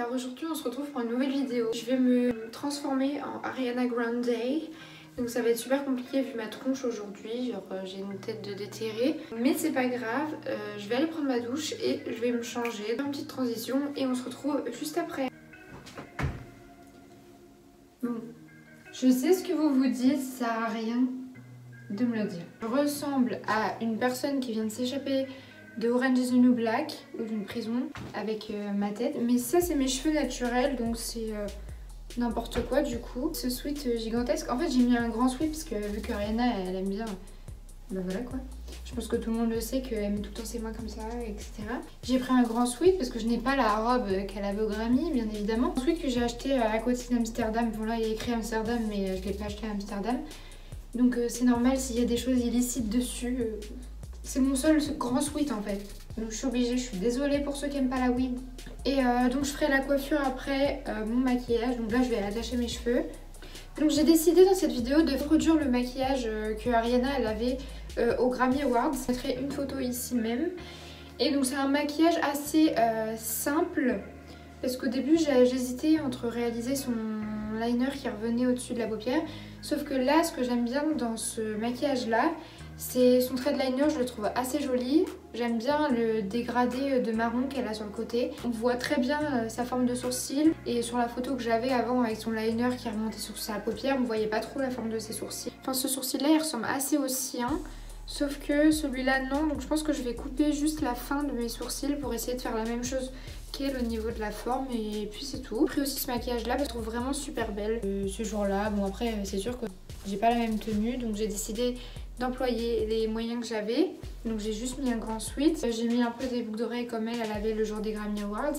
Alors aujourd'hui on se retrouve pour une nouvelle vidéo. Je vais me transformer en Ariana Grande. Donc ça va être super compliqué vu ma tronche aujourd'hui, genre j'ai une tête de déterrée. Mais c'est pas grave, je vais aller prendre ma douche et je vais me changer. Faire une petite transition et on se retrouve juste après. Bon, je sais ce que vous vous dites, ça sert à rien de me le dire. Je ressemble à une personne qui vient de s'échapper de Orange is the New Black ou d'une prison avec ma tête. Mais ça c'est mes cheveux naturels donc c'est n'importe quoi du coup. Ce sweat gigantesque, en fait j'ai mis un grand sweat parce que vu que Ariana elle aime bien, bah voilà quoi. Je pense que tout le monde le sait qu'elle met tout le temps ses mains comme ça, etc. J'ai pris un grand sweat parce que je n'ai pas la robe qu'elle avait au Grammy, bien évidemment. Un sweat que j'ai acheté à côté d'Amsterdam. Bon là il y a écrit Amsterdam mais je ne l'ai pas acheté à Amsterdam. Donc c'est normal s'il y a des choses illicites dessus. C'est mon seul grand sweat en fait. Donc je suis obligée, je suis désolée pour ceux qui n'aiment pas la weed. Et donc je ferai la coiffure après mon maquillage. Donc là je vais attacher mes cheveux. Donc j'ai décidé dans cette vidéo de reproduire le maquillage que Ariana elle avait au Grammy Awards. Je mettrai une photo ici même. Et donc c'est un maquillage assez simple. Parce qu'au début j'hésitais entre réaliser son liner qui revenait au-dessus de la paupière. Sauf que là ce que j'aime bien dans ce maquillage là, c'est son trait de liner, je le trouve assez joli. J'aime bien le dégradé de marron qu'elle a sur le côté. On voit très bien sa forme de sourcil. Et sur la photo que j'avais avant avec son liner qui remontait sur sa paupière, on ne voyait pas trop la forme de ses sourcils. Enfin ce sourcil là il ressemble assez au sien. Sauf que celui-là non, donc je pense que je vais couper juste la fin de mes sourcils pour essayer de faire la même chose qu'elle au niveau de la forme et puis c'est tout. J'ai pris aussi ce maquillage là parce que je trouve vraiment super belle ce jour là. Bon après c'est sûr que j'ai pas la même tenue donc j'ai décidé d'employer les moyens que j'avais. Donc j'ai juste mis un grand sweat. J'ai mis un peu des boucles d'oreilles comme elle avait le jour des Grammy Awards.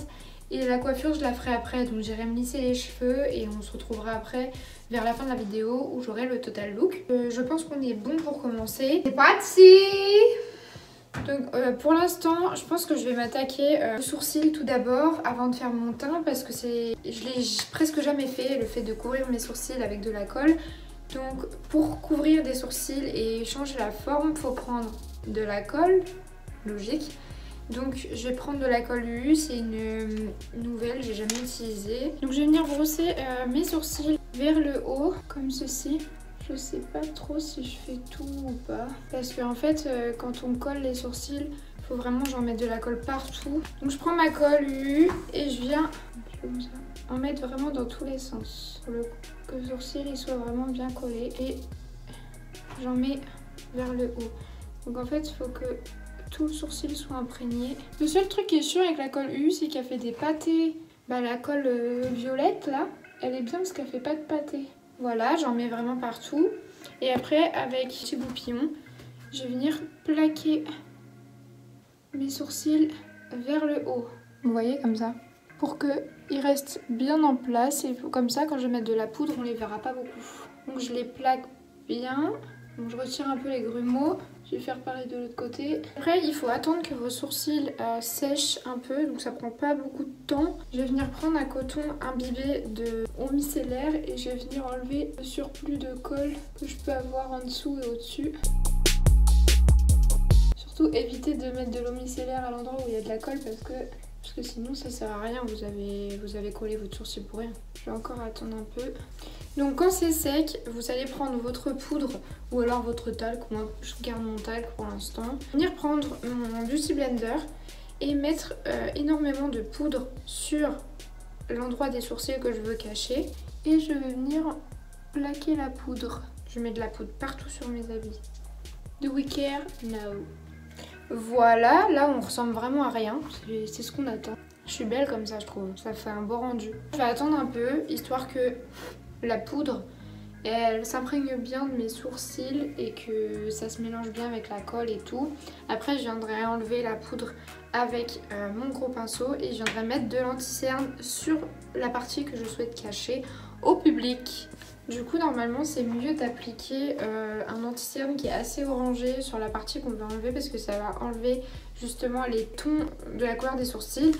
Et la coiffure je la ferai après, donc j'irai me lisser les cheveux et on se retrouvera après vers la fin de la vidéo où j'aurai le total look. Je pense qu'on est bon pour commencer. C'est parti! Donc pour l'instant je pense que je vais m'attaquer aux sourcils tout d'abord avant de faire mon teint parce que je l'ai presque jamais fait, le fait de couvrir mes sourcils avec de la colle. Donc pour couvrir des sourcils et changer la forme, il faut prendre de la colle, logique. Donc je vais prendre de la colle UU, c'est une nouvelle, j'ai jamais utilisée. Donc je vais venir brosser mes sourcils vers le haut, comme ceci. Je sais pas trop si je fais tout ou pas. Parce qu'en fait, quand on colle les sourcils, il faut vraiment j'en mettre de la colle partout. Donc je prends ma colle UU et je viens comme ça, en mettre vraiment dans tous les sens. Pour que le sourcil il soit vraiment bien collé. Et j'en mets vers le haut. Donc en fait, il faut que tout le sourcil soit imprégné. Le seul truc qui est sûr avec la colle UU, c'est qu'elle fait des pâtés. Bah la colle violette là, elle est bien parce qu'elle fait pas de pâtés. Voilà, j'en mets vraiment partout. Et après, avec ces goupillons, je vais venir plaquer mes sourcils vers le haut. Vous voyez, comme ça. Pour qu'ils restent bien en place. Et comme ça, quand je vais mettre de la poudre, on les verra pas beaucoup. Donc je les plaque bien. Donc je retire un peu les grumeaux. Je vais faire pareil de l'autre côté. Après, il faut attendre que vos sourcils sèchent un peu. Donc ça prend pas beaucoup de temps. Je vais venir prendre un coton imbibé de eau micellaire. Et je vais venir enlever le surplus de colle que je peux avoir en dessous et au-dessus. Surtout évitez de mettre de l'eau micellaire à l'endroit où il y a de la colle parce que sinon ça sert à rien, vous avez collé votre sourcil pour rien. Je vais encore attendre un peu. Donc quand c'est sec, vous allez prendre votre poudre ou alors votre talc. Moi je garde mon talc pour l'instant. Venir prendre mon Beauty Blender et mettre énormément de poudre sur l'endroit des sourcils que je veux cacher. Et je vais venir plaquer la poudre. Je mets de la poudre partout sur mes habits. Do we care? No. Voilà, là on ressemble vraiment à rien, c'est ce qu'on attend. Je suis belle comme ça je trouve, ça fait un beau rendu. Je vais attendre un peu, histoire que la poudre, elle s'imprègne bien de mes sourcils et que ça se mélange bien avec la colle et tout. Après je viendrai enlever la poudre avec mon gros pinceau et je viendrai mettre de l'anti-cerne sur la partie que je souhaite cacher au public. Du coup normalement c'est mieux d'appliquer un anti-cerne qui est assez orangé sur la partie qu'on veut enlever parce que ça va enlever justement les tons de la couleur des sourcils.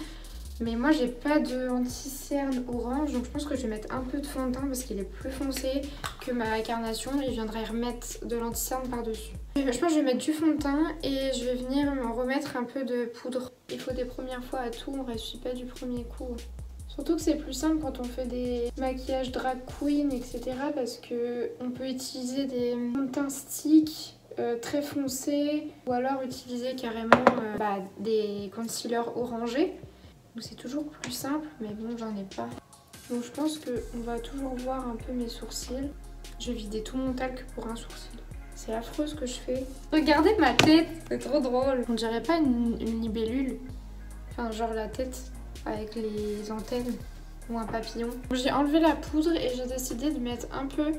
Mais moi j'ai pas de anti-cerne orange donc je pense que je vais mettre un peu de fond de teint parce qu'il est plus foncé que ma carnation et je viendrai remettre de l'anti-cerne par dessus. Je pense que je vais mettre du fond de teint et je vais venir me remettre un peu de poudre. Il faut des premières fois à tout, on ne réussit pas du premier coup. Surtout que c'est plus simple quand on fait des maquillages drag queen, etc. Parce que on peut utiliser des fonds de teint stick très foncés ou alors utiliser carrément des concealers orangés. Donc c'est toujours plus simple, mais bon, j'en ai pas. Donc je pense qu'on va toujours voir un peu mes sourcils. Je vais vider tout mon talc pour un sourcil. C'est affreux ce que je fais. Regardez ma tête, c'est trop drôle. On dirait pas une libellule. Enfin, genre la tête avec les antennes ou un papillon. J'ai enlevé la poudre et j'ai décidé de mettre un peu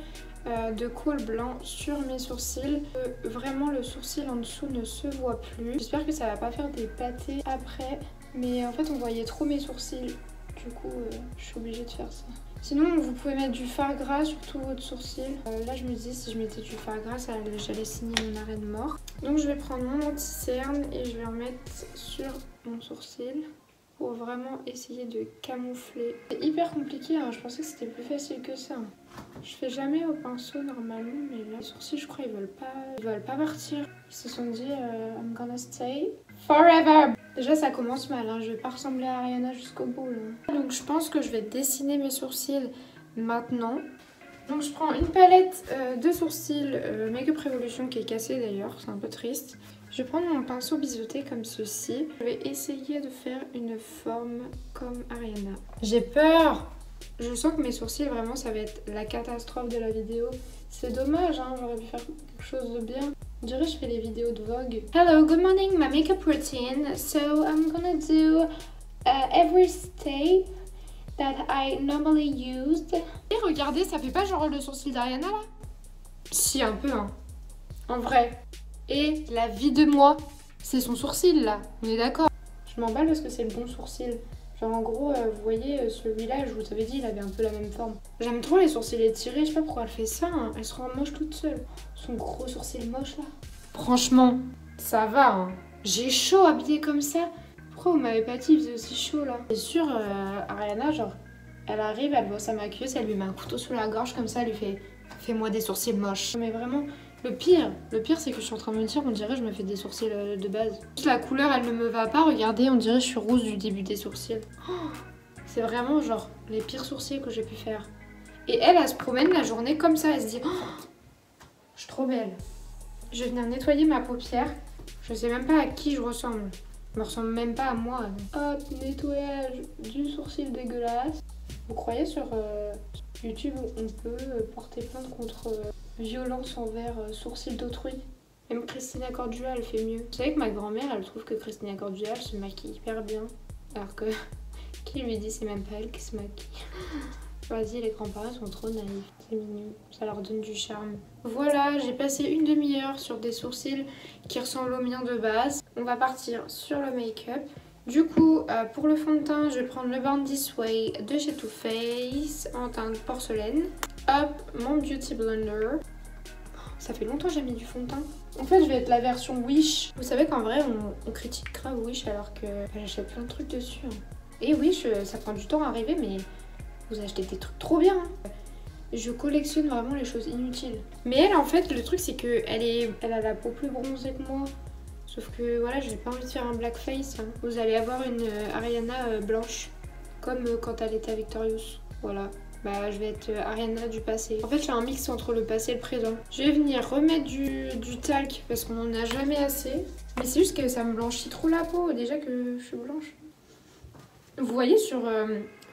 de kohl blanc sur mes sourcils. Vraiment, le sourcil en dessous ne se voit plus. J'espère que ça va pas faire des pâtés après. Mais en fait, on voyait trop mes sourcils. Du coup, je suis obligée de faire ça. Sinon, vous pouvez mettre du fard gras sur tout votre sourcil. Là, je me dis, si je mettais du fard gras, j'allais signer mon arrêt de mort. Donc, je vais prendre mon anti-cerne et je vais en mettre sur mon sourcil pour vraiment essayer de camoufler. C'est hyper compliqué, hein. Je pensais que c'était plus facile que ça. Je fais jamais au pinceau normalement, mais là, les sourcils, je crois, ils veulent pas partir. Ils se sont dit, I'm gonna stay forever. Déjà, ça commence mal, hein. Je vais pas ressembler à Ariana jusqu'au bout, là. Donc, je pense que je vais dessiner mes sourcils maintenant. Donc, je prends une palette de sourcils Makeup Revolution qui est cassée d'ailleurs, c'est un peu triste. Je vais prendre mon pinceau biseauté comme ceci. Je vais essayer de faire une forme comme Ariana. J'ai peur! Je sens que mes sourcils, vraiment, ça va être la catastrophe de la vidéo. C'est dommage, hein, j'aurais pu faire quelque chose de bien. On dirait que je fais les vidéos de Vogue. Hello, good morning, my makeup routine. So I'm gonna do every step that I normally used. Et regardez, ça fait pas genre le sourcil d'Ariana là? Si, un peu, hein. En vrai. Et la vie de moi, c'est son sourcil là, on est d'accord? Je m'emballe parce que c'est le bon sourcil. Genre en gros, vous voyez, celui-là, je vous avais dit, il avait un peu la même forme. J'aime trop les sourcils étirés, je sais pas pourquoi elle fait ça, hein. Elle se rend moche toute seule. Son gros sourcil moche là. Franchement, ça va, hein. J'ai chaud habillée comme ça. Pourquoi vous m'avez pas dit il faisait aussi chaud là? C'est sûr, Ariana, genre, elle arrive, elle voit sa maquilleuse, elle lui met un couteau sous la gorge comme ça, elle lui fait « Fais-moi des sourcils moches ». Mais vraiment, le pire c'est que je suis en train de me dire, on dirait que je me fais des sourcils de base. La couleur, elle ne me va pas, regardez, on dirait que je suis rouge du début des sourcils. Oh, c'est vraiment genre les pires sourcils que j'ai pu faire. Et elle se promène la journée comme ça, elle se dit oh, je suis trop belle. Je vais venir nettoyer ma paupière. Je sais même pas à qui je ressemble. Je me ressemble même pas à moi. Hop, nettoyage du sourcil dégueulasse. Vous croyez sur YouTube on peut porter plainte contre violence envers sourcils d'autrui? Même Christina Cordula elle fait mieux. Vous savez que ma grand-mère elle trouve que Christina Cordula elle se maquille hyper bien. Alors que qui lui dit c'est même pas elle qui se maquille. Vas-y, les grands-parents sont trop naïfs, c'est mignon, ça leur donne du charme. Voilà, j'ai passé une demi-heure sur des sourcils qui ressemblent aux miens de base. On va partir sur le make-up. Du coup, pour le fond de teint, je vais prendre le Born This Way de chez Too Faced en teinte porcelaine. Hop, mon Beauty Blender. Ça fait longtemps que j'ai mis du fond de teint. En fait, je vais être la version Wish. Vous savez qu'en vrai, on critique grave Wish alors que j'achète plein de trucs dessus. Hein. Et Wish, ça prend du temps à arriver, mais vous achetez des trucs trop bien. Hein. Je collectionne vraiment les choses inutiles. Mais elle, en fait, le truc, c'est que elle a la peau plus bronzée que moi. Sauf que voilà, j'ai pas envie de faire un blackface. Hein. Vous allez avoir une Ariana blanche, comme quand elle était à Victorious. Voilà. Bah, je vais être Ariana du passé. En fait, je fais un mix entre le passé et le présent. Je vais venir remettre du talc parce qu'on en a jamais assez. Mais c'est juste que ça me blanchit trop la peau, déjà que je suis blanche. Vous voyez sur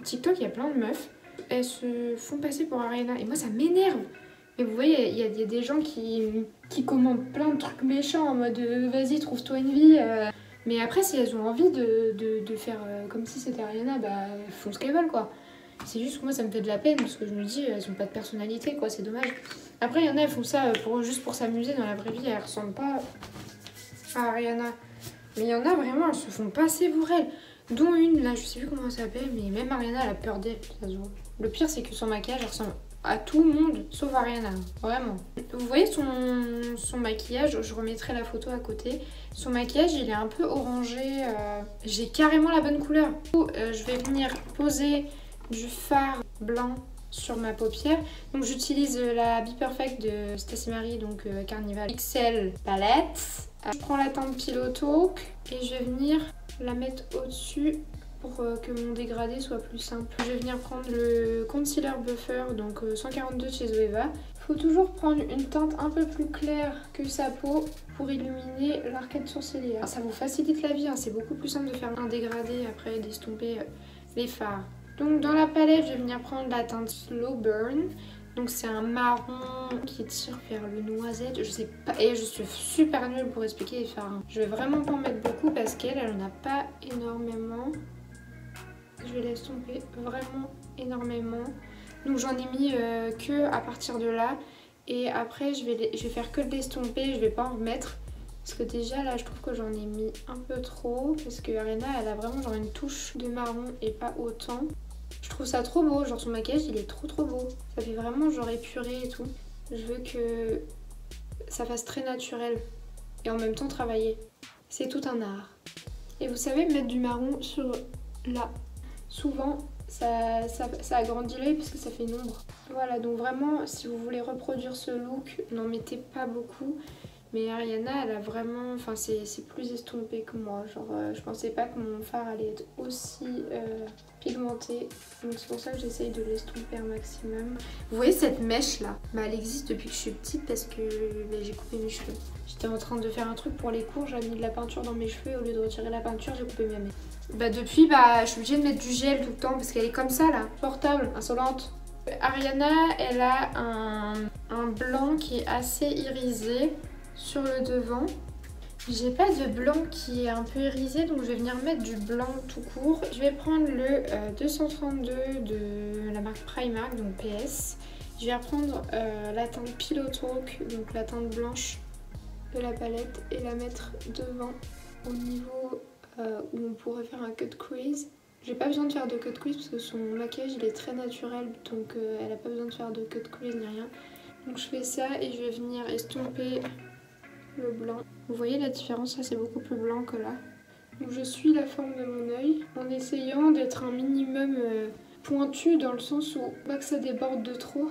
TikTok, il y a plein de meufs. Elles se font passer pour Ariana. Et moi, ça m'énerve. Mais vous voyez, il y a des gens qui commentent plein de trucs méchants en mode vas-y, trouve-toi une vie. Mais après, si elles ont envie de faire comme si c'était Ariana, bah, elles font ce qu'elles veulent, quoi. C'est juste que moi, ça me fait de la peine parce que je me dis, elles ont pas de personnalité, quoi, c'est dommage. Après, il y en a, elles font ça juste pour s'amuser dans la vraie vie, elles ressemblent pas à Ariana. Mais il y en a vraiment, elles se font passer pour elle. Dont une, là, je sais plus comment elle s'appelle, mais même Ariana, elle a peur d'elle, ça se voit. Le pire, c'est que son maquillage, elle ressemble à tout le monde, sauf Ariana, vraiment. Vous voyez son maquillage, je remettrai la photo à côté. Son maquillage, il est un peu orangé. J'ai carrément la bonne couleur. Du coup, je vais venir poser du fard blanc sur ma paupière. Donc j'utilise la Be Perfect de Stacey Marie, donc Carnival XL Palette. Je prends la teinte Pillow Talk et je vais venir la mettre au-dessus pour que mon dégradé soit plus simple. Je vais venir prendre le concealer buffer, donc 142 de chez Zoeva. Il faut toujours prendre une teinte un peu plus claire que sa peau pour illuminer l'arcade sourcilière. Ça vous facilite la vie, hein. C'est beaucoup plus simple de faire un dégradé après d'estomper les fards. Donc dans la palette, je vais venir prendre la teinte Slow Burn. Donc c'est un marron qui tire vers le noisette, je sais pas, et je suis super nulle pour expliquer les fards. Je vais vraiment pas en mettre beaucoup parce qu'elle en a pas énormément. Je vais l'estomper vraiment énormément. Donc j'en ai mis que à partir de là. Et après je vais faire que de l'estomper, je vais pas en remettre. Parce que déjà là je trouve que j'en ai mis un peu trop. Parce que Ariana elle a vraiment genre une touche de marron et pas autant. Je trouve ça trop beau, genre son maquillage il est trop beau. Ça fait vraiment genre épuré et tout. Je veux que ça fasse très naturel et en même temps travailler. C'est tout un art. Et vous savez, mettre du marron sur là, souvent ça agrandit l'œil parce que ça fait une ombre. Voilà, donc vraiment si vous voulez reproduire ce look, n'en mettez pas beaucoup. Mais Ariana, elle a vraiment... Enfin, c'est plus estompé que moi. Genre, je pensais pas que mon fard allait être aussi pigmenté. Donc c'est pour ça que j'essaye de l'estomper un maximum. Vous voyez cette mèche-là, bah, elle existe depuis que je suis petite parce que j'ai coupé mes cheveux. J'étais en train de faire un truc pour les cours, j'avais mis de la peinture dans mes cheveux et au lieu de retirer la peinture, j'ai coupé mes mèches. Bah depuis, je suis obligée de mettre du gel tout le temps parce qu'elle est comme ça, là. Portable, insolente. Ariana, elle a un blanc qui est assez irisé sur le devant. J'ai pas de blanc qui est un peu irisé, donc je vais venir mettre du blanc tout court. Je vais prendre le 232 de la marque Primark, donc PS. Je vais reprendre la teinte Pillow Talk, donc la teinte blanche de la palette, et la mettre devant au niveau où on pourrait faire un cut crease. J'ai pas besoin de faire de cut crease parce que son maquillage il est très naturel, donc elle a pas besoin de faire de cut crease ni rien. Donc je fais ça et je vais venir estomper le blanc. Vous voyez la différence, là c'est beaucoup plus blanc que là. Donc je suis la forme de mon œil en essayant d'être un minimum pointu dans le sens où pas que ça déborde de trop.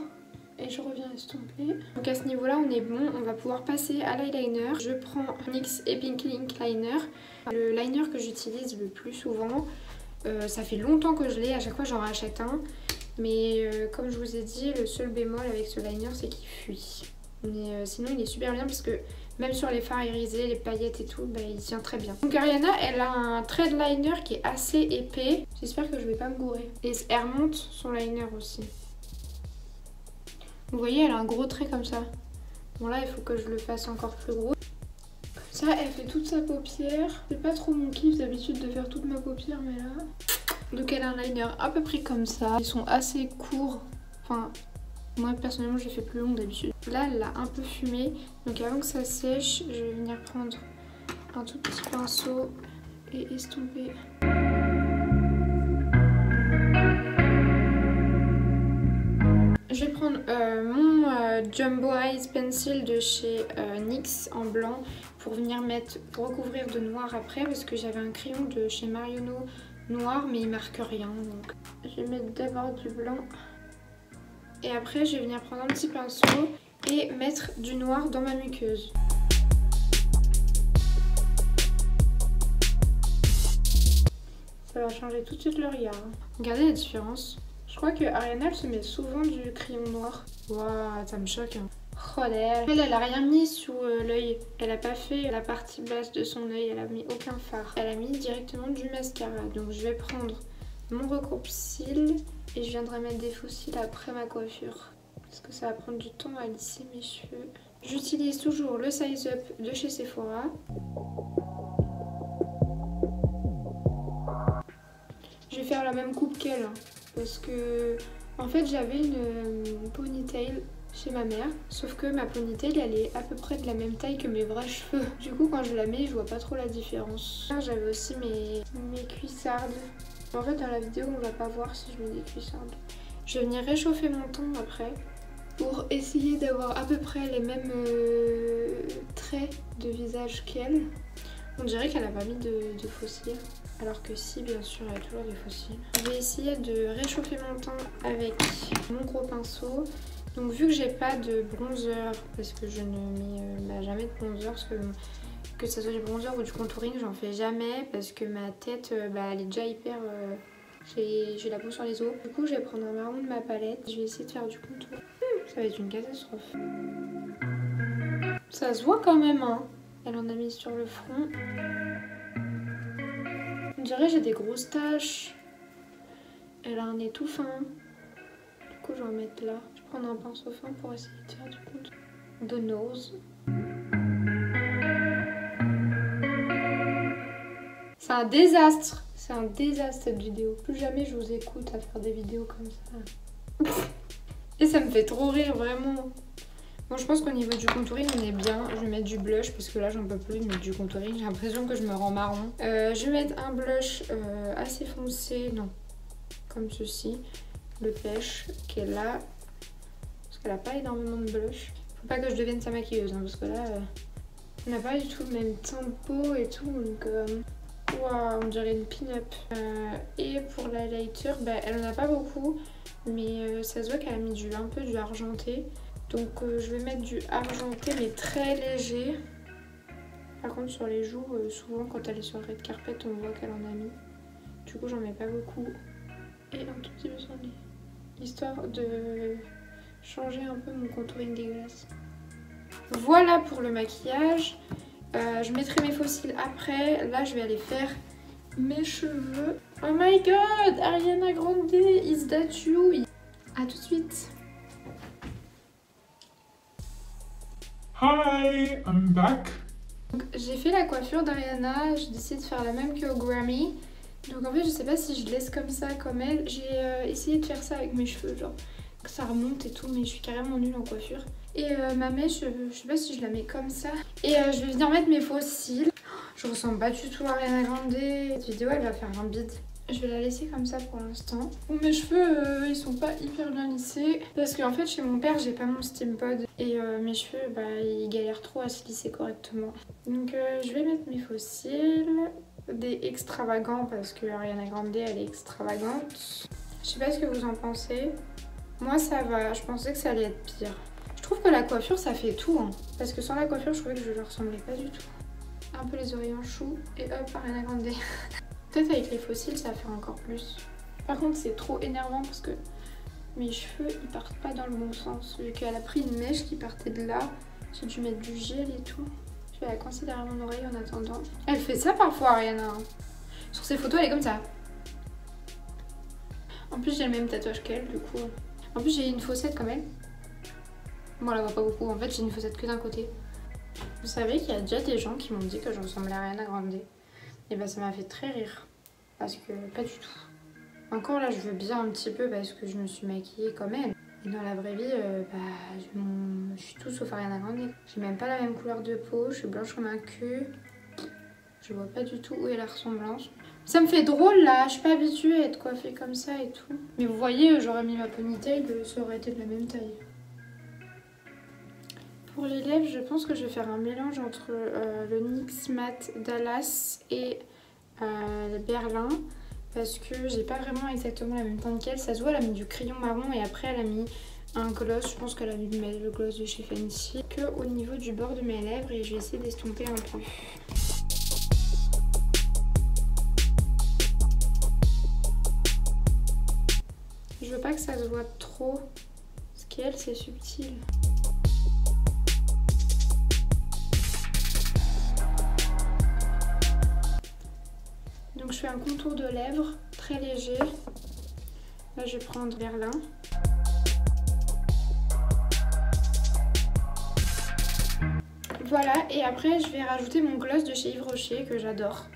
Et je reviens estomper. Donc à ce niveau là on est bon, on va pouvoir passer à l'eyeliner. Je prends NYX Pink Ink Liner. Le liner que j'utilise le plus souvent. Ça fait longtemps que je l'ai, à chaque fois j'en rachète un. Mais comme je vous ai dit, le seul bémol avec ce liner c'est qu'il fuit. Mais sinon il est super bien parce que même sur les fards irisés, les paillettes et tout, il tient très bien. Donc Ariana, elle a un thread liner qui est assez épais. J'espère que je vais pas me gourer. Et elle remonte son liner aussi. Vous voyez, elle a un gros trait comme ça. Bon là, il faut que je le fasse encore plus gros. Comme ça, elle fait toute sa paupière. C'est pas trop mon kiff d'habitude de faire toute ma paupière, mais là... Donc elle a un liner à peu près comme ça. Ils sont assez courts. Enfin... Moi personnellement je les fais plus long d'habitude. Là elle l'a un peu fumé. Donc avant que ça sèche, je vais venir prendre un tout petit pinceau et estomper. Je vais prendre mon Jumbo Eyes Pencil de chez NYX en blanc pour venir recouvrir de noir après parce que j'avais un crayon de chez Marionneau noir mais il marque rien. Donc je vais mettre d'abord du blanc. Et après, je vais venir prendre un petit pinceau et mettre du noir dans ma muqueuse. Ça va changer tout de suite le regard. Regardez la différence. Je crois que Ariana, elle se met souvent du crayon noir. Waouh, ça me choque. Hein. Oh, elle a rien mis sous l'œil. Elle a pas fait la partie basse de son œil. Elle a mis aucun fard. Elle a mis directement du mascara. Donc je vais prendre mon recoupe cils et je viendrai mettre des faux cils après ma coiffure parce que ça va prendre du temps à lisser mes cheveux. J'utilise toujours le Size Up de chez Sephora. Je vais faire la même coupe qu'elle hein, parce que en fait j'avais une ponytail chez ma mère, sauf que ma ponytail elle est à peu près de la même taille que mes vrais cheveux. Du coup quand je la mets je vois pas trop la différence. J'avais aussi mes cuissardes. En fait dans la vidéo on va pas voir si je mets des cuissardes. Je vais venir réchauffer mon teint après pour essayer d'avoir à peu près les mêmes traits de visage qu'elle. On dirait qu'elle a pas mis de faux cils, alors que si bien sûr elle a toujours des faux cils. Je vais essayer de réchauffer mon teint avec mon gros pinceau. Donc vu que j'ai pas de bronzer, parce que je ne mets jamais de bronzer, parce que Que ça soit du bronzer ou du contouring, j'en fais jamais parce que ma tête, elle est déjà hyper... j'ai la peau sur les os. Du coup, je vais prendre un marron de ma palette. Je vais essayer de faire du contour. Ça va être une catastrophe. Ça se voit quand même, hein. Elle en a mis sur le front. On dirait que j'ai des grosses taches. Elle a un nez tout fin. Du coup, je vais en mettre là. Je vais prendre un pinceau fin pour essayer de faire du contour. The nose. C'est un désastre. C'est un désastre cette vidéo. Plus jamais je vous écoute à faire des vidéos comme ça. Et ça me fait trop rire, vraiment. Bon, je pense qu'au niveau du contouring, on est bien. Je vais mettre du blush parce que là, j'en peux plus mettre du contouring. J'ai l'impression que je me rends marron. Je vais mettre un blush assez foncé. Non, comme ceci. Le pêche qui est là. Parce qu'elle n'a pas énormément de blush. Faut pas que je devienne sa maquilleuse, hein, parce que là, on n'a pas du tout le même teint de peau et tout. Donc, wow, on dirait une pin-up. Et pour l'highlighter, elle en a pas beaucoup. Mais ça se voit qu'elle a mis un peu du argenté. Donc je vais mettre du argenté mais très léger. Par contre sur les joues, souvent quand elle est sur le red carpet, on voit qu'elle en a mis. Du coup j'en mets pas beaucoup. Et un tout petit peu sur les... histoire de changer un peu mon contouring dégueulasse. Voilà pour le maquillage. Je mettrai mes faux cils après. Là je vais aller faire mes cheveux. Oh my god, Ariana Grande, is that you? A tout de suite. Hi, I'm back. J'ai fait la coiffure d'Ariana, j'ai décidé de faire la même qu'au Grammy. Donc en fait je sais pas si je laisse comme ça comme elle. J'ai essayé de faire ça avec mes cheveux, genre que ça remonte et tout, mais je suis carrément nulle en coiffure. Et ma mèche, je sais pas si je la mets comme ça. Et je vais venir mettre mes faux cils. Je ressemble pas du tout à Ariana Grande. Cette vidéo elle va faire un bide. Je vais la laisser comme ça pour l'instant. Bon, mes cheveux ils sont pas hyper bien lissés parce qu'en fait chez mon père j'ai pas mon steam pod et mes cheveux ils galèrent trop à se lisser correctement. Donc je vais mettre mes faux cils, des extravagants parce que Ariana Grande elle est extravagante. Je sais pas ce que vous en pensez. Moi ça va, je pensais que ça allait être pire. Je trouve que la coiffure ça fait tout hein. Parce que sans la coiffure je trouvais que je ne ressemblais pas du tout. Un peu les oreilles en chou et hop Ariana Grande. Peut-être avec les faux cils ça va faire encore plus. Par contre c'est trop énervant parce que mes cheveux ils partent pas dans le bon sens. Vu qu'elle a pris une mèche qui partait de là, j'ai dû mettre du gel et tout. Je vais la coincer derrière mon oreille en attendant. Elle fait ça parfois Ariana. Sur ses photos elle est comme ça. En plus j'ai le même tatouage qu'elle du coup. En plus j'ai une fossette comme elle. Bon elle la voit pas beaucoup, en fait j'ai une fossette que d'un côté. Vous savez qu'il y a déjà des gens qui m'ont dit que je ressemblais à Ariana Grande. Et ça m'a fait très rire. Parce que pas du tout. Encore là je veux bien un petit peu parce que je me suis maquillée comme elle. Et dans la vraie vie, je suis tout sauf Ariana Grande. J'ai même pas la même couleur de peau, je suis blanche comme un cul. Je vois pas du tout où est la ressemblance. Ça me fait drôle là, je suis pas habituée à être coiffée comme ça et tout. Mais vous voyez, j'aurais mis ma ponytail, ça aurait été de la même taille. Pour les lèvres, je pense que je vais faire un mélange entre le NYX Matte Dallas et le Berlin. Parce que j'ai pas vraiment exactement la même teinte qu'elle. Ça se voit, elle a mis du crayon marron et après elle a mis un gloss. Je pense qu'elle a mis le gloss de chez Fenty. Que au niveau du bord de mes lèvres et je vais essayer d'estomper un peu. Je veux pas que ça se voit trop. Parce qu'elle, c'est subtil. Donc je fais un contour de lèvres très léger. Là je vais prendre Berlin. Voilà, et après je vais rajouter mon gloss de chez Yves Rocher que j'adore.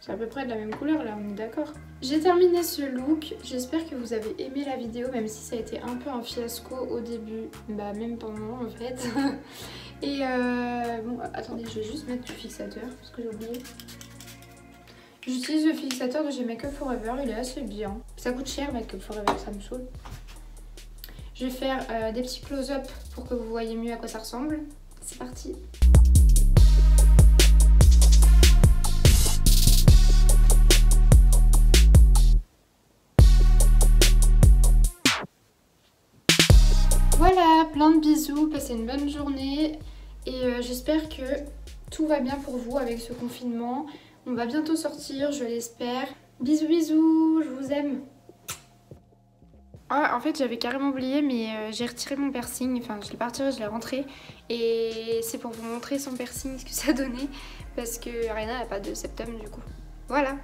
C'est à peu près de la même couleur là, on est d'accord. J'ai terminé ce look, j'espère que vous avez aimé la vidéo, même si ça a été un peu un fiasco au début, même pendant en fait. Et bon, attendez, je vais juste mettre du fixateur, parce que j'ai oublié. J'utilise le fixateur de chez Make Up For Ever, il est assez bien. Ça coûte cher Make Up For Ever, ça me saoule. Je vais faire des petits close-up pour que vous voyez mieux à quoi ça ressemble. C'est parti. passé une bonne journée et j'espère que tout va bien pour vous avec ce confinement. On va bientôt sortir, je l'espère. Bisous bisous, je vous aime. Ah, en fait j'avais carrément oublié mais j'ai retiré mon piercing, enfin je l'ai pas retiré, je l'ai rentré et c'est pour vous montrer son piercing ce que ça donnait parce que Ariana n'a pas de septum du coup. Voilà.